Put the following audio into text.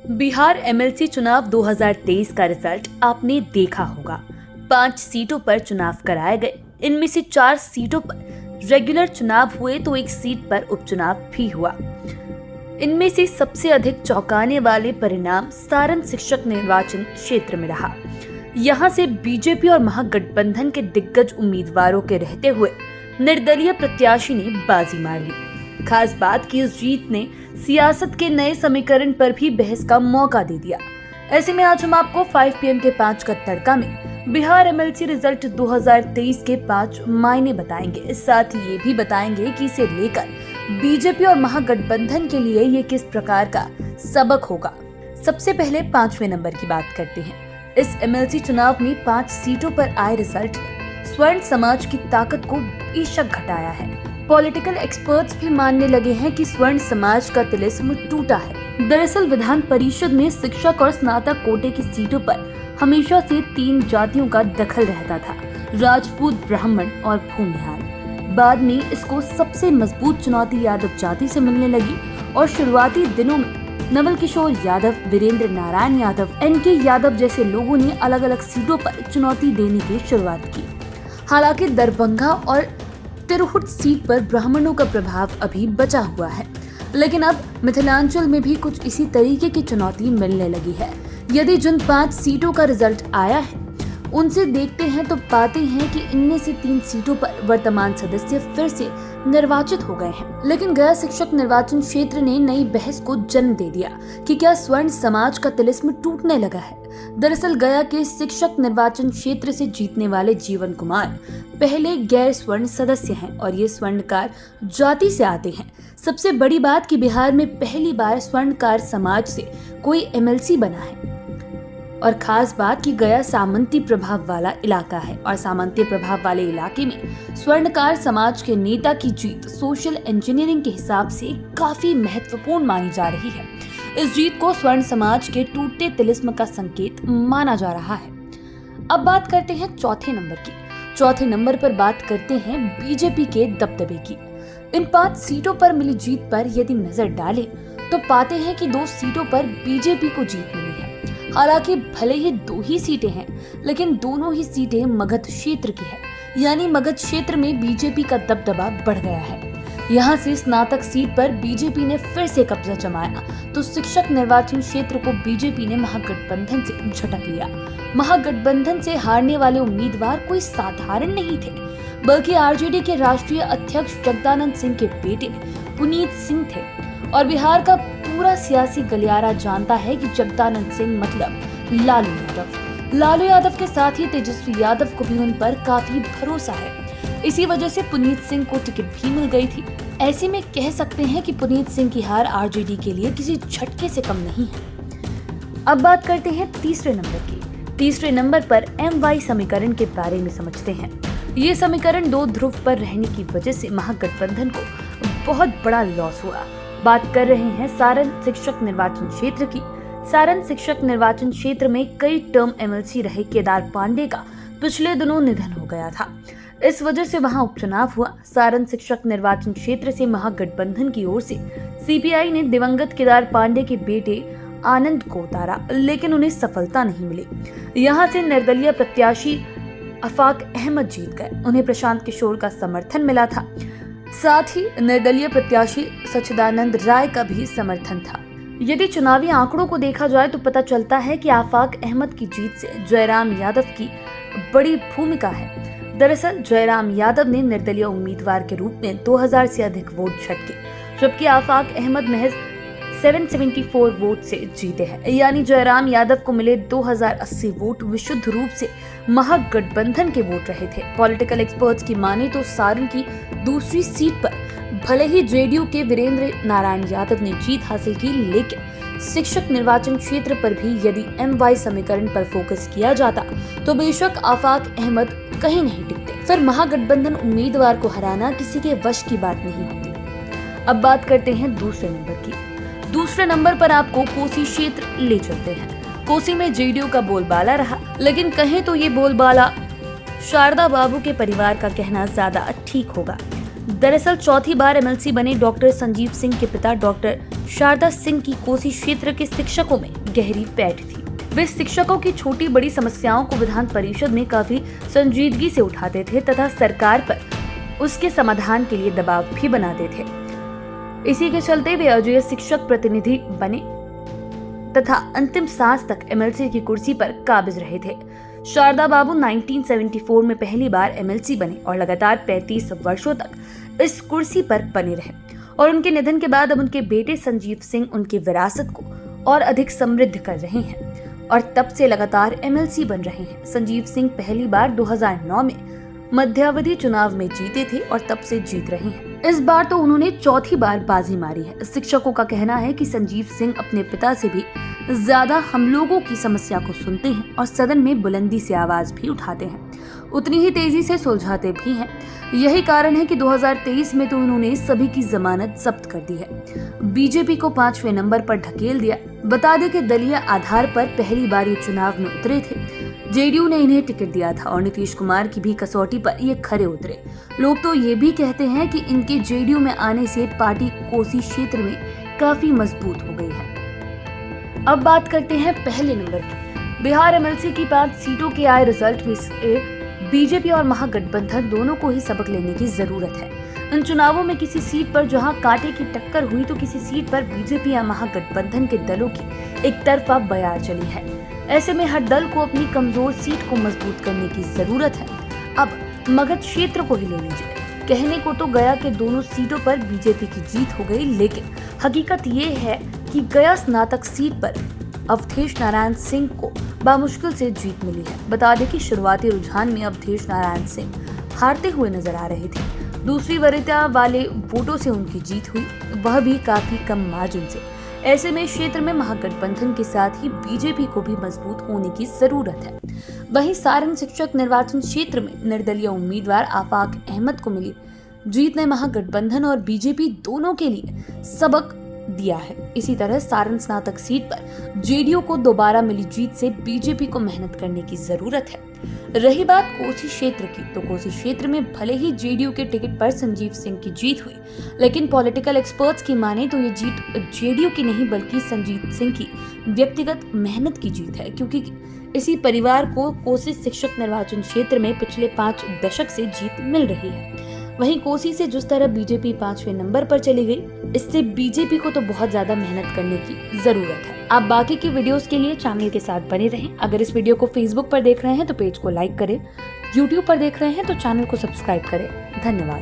Bihar MLC चुनाव 2023 का result आपने देखा होगा। 5 सीटों पर चुनाव कराए गए। इनमें से 4 सीटों पर रेगुलर चुनाव हुए तो 1 सीट पर उपचुनाव भी हुआ। इनमें से सबसे अधिक चौंकाने वाले परिणाम सारण शिक्षक निर्वाचन क्षेत्र में रहा। यहां से बीजेपी और महागठबंधन के दिग्गज उम्मीदवारों के रहते हुए निर्दलीय प्रत्याशी ने बाजी मार ली। खास बात की इस जीत ने सियासत के नए समीकरण पर भी बहस का मौका दे दिया। ऐसे में आज हम आपको 5 PM के 5 का तड़का में बिहार एमएलसी रिजल्ट 2023 के 5 मायने बताएंगे। साथ ही ये भी बताएंगे कि इसे लेकर बीजेपी और महागठबंधन के लिए ये किस प्रकार का सबक होगा। सबसे पहले 5वें नंबर की बात करते हैं। इस एमएलसी चुनाव में 5 सीटों पर आए रिजल्ट ने स्वर्ण समाज की ताकत को बेशक घटाया है। पॉलिटिकल एक्सपर्ट्स भी मानने लगे हैं कि स्वर्ण समाज का तिलिस्म टूटा है। दरअसल विधान परिषद में शिक्षक और स्नातक कोटे की सीटों पर हमेशा से 3 जातियों का दखल रहता था, राजपूत, ब्राह्मण और भूमिहार। बाद में इसको सबसे मजबूत चुनौती यादव जाति से मिलने लगी और शुरुआती दिनों में नवल किशोर यादव, वीरेंद्र नारायण यादव, NK यादव जैसे लोगों ने अलग अलग सीटों पर चुनौती देने की शुरुआत की। हालांकि दरभंगा और तिरहुत सीट पर ब्राह्मणों का प्रभाव अभी बचा हुआ है, लेकिन अब मिथिलांचल में भी कुछ इसी तरीके की चुनौती मिलने लगी है। यदि जिन 5 सीटों का रिजल्ट आया है उनसे देखते हैं तो पाते हैं कि इनमें से 3 सीटों पर वर्तमान सदस्य फिर से निर्वाचित हो गए हैं। लेकिन गया शिक्षक निर्वाचन क्षेत्र ने नई बहस को जन्म दे दिया कि क्या स्वर्ण समाज का तिलिस्म टूटने लगा है। दरअसल गया के शिक्षक निर्वाचन क्षेत्र से जीतने वाले जीवन कुमार पहले गैर स्वर्ण सदस्य हैं और ये स्वर्णकार जाति से आते हैं। सबसे बड़ी बात कि बिहार में पहली बार स्वर्णकार समाज से कोई एमएलसी बना है और खास बात कि गया सामंती प्रभाव वाला इलाका है और सामंती प्रभाव वाले इलाके में स्वर्णकार समाज के नेता की जीत सोशल इंजीनियरिंग के हिसाब से काफी महत्वपूर्ण मानी जा रही है। इस जीत को स्वर्ण समाज के टूटते तिलिस्म का संकेत माना जा रहा है। अब बात करते हैं चौथे नंबर की। चौथे नंबर पर बात करते हैं बीजेपी के दबदबे की। इन 5 सीटों पर मिली जीत पर यदि नजर डालें तो पाते हैं कि 2 सीटों पर बीजेपी को जीत मिली है। हालांकि भले ही 2 ही सीटें हैं, लेकिन दोनों ही सीटें मगध क्षेत्र की है, यानी मगध क्षेत्र में बीजेपी का दबदबा बढ़ गया है। यहाँ से स्नातक सीट पर बीजेपी ने फिर से कब्जा जमाया तो शिक्षक निर्वाचन क्षेत्र को बीजेपी ने महागठबंधन से झटक लिया। महागठबंधन से हारने वाले उम्मीदवार कोई साधारण नहीं थे, बल्कि आरजेडी के राष्ट्रीय अध्यक्ष जगदानंद सिंह के बेटे पुनीत सिंह थे। और बिहार का पूरा सियासी गलियारा जानता है कि जगदानंद सिंह मतलब लालू यादव। लालू यादव के साथ ही तेजस्वी यादव को भी उन पर काफी भरोसा है। इसी वजह से पुनीत सिंह को टिकट भी मिल गई थी। ऐसे में कह सकते हैं कि पुनीत सिंह की हार आरजेडी के लिए किसी झटके से कम नहीं है। अब बात करते हैं तीसरे नंबर की। तीसरे नंबर पर MY समीकरण के बारे में समझते हैं। ये समीकरण 2 ध्रुव पर रहने की वजह से महागठबंधन को बहुत बड़ा लॉस हुआ। बात कर रहे हैं सारण शिक्षक निर्वाचन क्षेत्र की। सारण शिक्षक निर्वाचन क्षेत्र में कई टर्म एमएलसी रहे केदार पांडे का पिछले दिनों निधन हो गया था। इस वजह से वहां उपचुनाव हुआ। सारण शिक्षक निर्वाचन क्षेत्र से महागठबंधन की ओर से CPI ने दिवंगत केदार पांडे के बेटे आनंद को उतारा, लेकिन उन्हें सफलता नहीं मिली। यहाँ से निर्दलीय प्रत्याशी आफाक अहमद जीत गए। उन्हें प्रशांत किशोर का समर्थन मिला था। साथ ही निर्दलीय प्रत्याशी सच्चिदानंद राय का भी समर्थन था। यदि चुनावी आंकड़ों को देखा जाए तो पता चलता है कि आफाक अहमद की जीत से जयराम यादव की बड़ी भूमिका है। दरअसल जयराम यादव ने निर्दलीय उम्मीदवार के रूप में 2000 से अधिक वोट झटके, जबकि आफाक अहमद महज 774 वोट से जीते हैं। यानी जयराम यादव को मिले 2080 वोट विशुद्ध रूप से महागठबंधन के वोट रहे थे। पॉलिटिकल एक्सपर्ट्स की माने तो सारण की दूसरी सीट पर भले ही जेडीयू के वीरेंद्र नारायण यादव ने जीत हासिल की, लेकिन शिक्षक निर्वाचन क्षेत्र पर भी यदि MY समीकरण पर फोकस किया जाता तो बेशक आफाक अहमद कहीं नहीं टिकते। फिर महागठबंधन उम्मीदवार को हराना किसी के वश की बात नहीं होती। अब बात करते हैं दूसरे नंबर की। दूसरे नंबर पर आपको कोसी क्षेत्र ले चलते हैं। कोसी में जेडीयू का बोलबाला रहा, लेकिन कहें तो ये बोलबाला शारदा बाबू के परिवार का कहना ज्यादा ठीक होगा। दरअसल चौथी बार एमएलसी बने डॉक्टर संजीव सिंह के पिता डॉक्टर शारदा सिंह की कोसी क्षेत्र के शिक्षकों में गहरी पैठ थी। वे शिक्षकों की छोटी बड़ी समस्याओं को विधान परिषद में काफी संजीदगी से उठाते थे तथा सरकार पर उसके समाधान के लिए दबाव भी बनाते थे। इसी के चलते वे अजय शिक्षक प्रतिनिधि बने तथा अंतिम सांस तक एमएलसी की कुर्सी पर काबिज रहे थे। शारदा बाबू 1974 में पहली बार एमएलसी बने और लगातार 35 वर्षों तक इस कुर्सी पर बने रहे और उनके निधन के बाद अब उनके बेटे संजीव सिंह उनकी विरासत को और अधिक समृद्ध कर रहे हैं और तब से लगातार एमएलसी बन रहे हैं। संजीव सिंह पहली बार 2009 में मध्यावधि चुनाव में जीते थे और तब से जीत रहे हैं। इस बार तो उन्होंने चौथी बार बाजी मारी है। शिक्षकों का कहना है कि संजीव सिंह अपने पिता से भी ज्यादा हम लोगों की समस्या को सुनते हैं और सदन में बुलंदी से आवाज भी उठाते हैं, उतनी ही तेजी से सुलझाते भी हैं। यही कारण है कि 2023 में तो उन्होंने सभी की जमानत जब्त कर दी है, बीजेपी को 5वें नंबर पर ढकेल दिया। बता दें कि दलीय आधार पर पहली बार ये चुनाव में उतरे थे। जेडीयू ने इन्हें टिकट दिया था और नीतीश कुमार की भी कसौटी पर ये खरे उतरे। लोग तो ये भी कहते हैं कि इनके जेडीयू में आने से पार्टी कोसी क्षेत्र में काफी मजबूत हो गई है। अब बात करते हैं पहले नंबर की। बिहार एमएलसी की 5 सीटों के आए रिजल्ट में से बीजेपी और महागठबंधन दोनों को ही सबक लेने की जरूरत है। इन चुनावों में किसी सीट पर जहां कांटे की टक्कर हुई तो किसी सीट पर बीजेपी या महागठबंधन के दलों की एक तरफा बयार चली है। ऐसे में हर दल को अपनी कमजोर सीट को मजबूत करने की जरूरत है। अब मगध क्षेत्र को ही ले लीजिए। कहने को तो गया के दोनों सीटों पर बीजेपी की जीत हो गई, लेकिन हकीकत ये है कि गया स्नातक सीट पर अवधेश नारायण सिंह को बामुश्किल से जीत मिली है। बता दें कि शुरुआती रुझान में अवधेश नारायण सिंह हारते हुए नजर आ रहे थे। दूसरी वरीयता वाले वोटों से उनकी जीत हुई, वह भी काफी कम मार्जिन से। ऐसे में क्षेत्र में महागठबंधन के साथ ही बीजेपी को भी मजबूत होने की जरूरत है। वहीं सारण शिक्षक निर्वाचन क्षेत्र में निर्दलीय उम्मीदवार आफाक अहमद को मिली जीत ने महागठबंधन और बीजेपी दोनों के लिए सबक दिया है। इसी तरह सारण स्नातक सीट पर जेडीयू को दोबारा मिली जीत से बीजेपी को मेहनत करने की जरूरत है। रही बात कोसी क्षेत्र की, तो कोसी क्षेत्र में भले ही जेडीयू के टिकट पर संजीव सिंह की जीत हुई, लेकिन पॉलिटिकल एक्सपर्ट्स की माने तो ये जीत जेडीयू की नहीं बल्कि संजीव सिंह की व्यक्तिगत मेहनत की जीत है, क्योंकि इसी परिवार को कोसी शिक्षक निर्वाचन क्षेत्र में पिछले 5 दशक से जीत मिल रही है। वहीं कोसी से जिस तरह बीजेपी 5वें नंबर पर चली गई, इससे बीजेपी को तो बहुत ज्यादा मेहनत करने की जरूरत है। आप बाकी की वीडियोस के लिए चैनल के साथ बने रहें। अगर इस वीडियो को फेसबुक पर देख रहे हैं तो पेज को लाइक करें, यूट्यूब पर देख रहे हैं तो चैनल को सब्सक्राइब करें। धन्यवाद।